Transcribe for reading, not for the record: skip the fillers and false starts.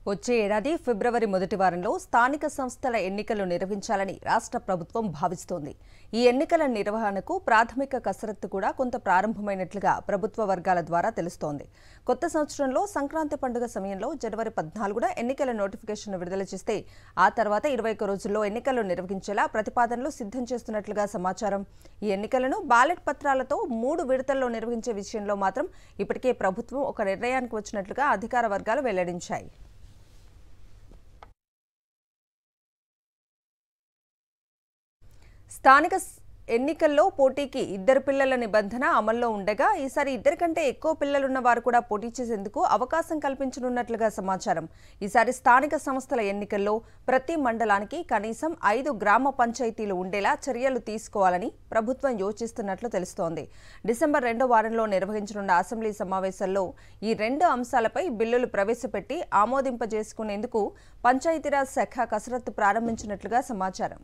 వచ్చే ఏడాది ఫిబ్రవరి మొదటి వారంలో స్థానిక సంస్థల ఎన్నికలు నిర్వహించాలని రాష్ట్ర ప్రభుత్వం భావిస్తోంది. ఈ ఎన్నికల నిర్వహణకు ప్రాథమిక కసరత్తు కూడా కొంత ప్రారంభమైనట్లుగా ప్రభుత్వ వర్గాల ద్వారా తెలుస్తోంది. కొత్త సంవత్సరంలో సంక్రాంతి పండుగ సమయంలో జనవరి 14న ఎన్నికల నోటిఫికేషన్ విడుదల చేస్తే ఆ తర్వాత 21 రోజుల్లో ఎన్నికలు నిర్వహించేలా ప్రతిపాదనలు సిద్ధం చేస్తున్నట్లుగా సమాచారం. ఈ ఎన్నికలను బ్యాలెట్ పత్రాలతో 3 విడతల్లో నిర్వహించే విషయంలో మాత్రం ఇప్పటికే ప్రభుత్వం ఒక నిర్ణయానికి వచ్చినట్లుగా అధికార వర్గాలు వెల్లడించాయి. స్థానిక ఎన్నికల్లో పోటీకి 2 పిల్లల నిబంధన అమల్లో ఉండగా ఈసారి 2 కంటే ఎక్కువ పిల్లలున్న వారు కూడా పోటీ చేసేందుకు అవకాశం కల్పించనున్నట్లుగా సమాచారం. ఈసారి స్థానిక సంస్థల ఎన్నికల్లో ప్రతి మండలానికి కనీసం 5 గ్రామ పంచాయతీలు ఉండేలా చర్యలు తీసుకోవాలని ప్రభుత్వం యోచిస్తున్నట్లు తెలుస్తోంది. డిసెంబర్ 2వ వారంలో నిర్వహించనున్న అసెంబ్లీ సమావేశాల్లో ఈ 2 అంశాలపై బిల్లులు ప్రవేశపెట్టి ఆమోదింపజేసుకునేందుకు పంచాయతీరాజ్ శాఖ కసరత్తు ప్రారంభించినట్లుగా సమాచారం.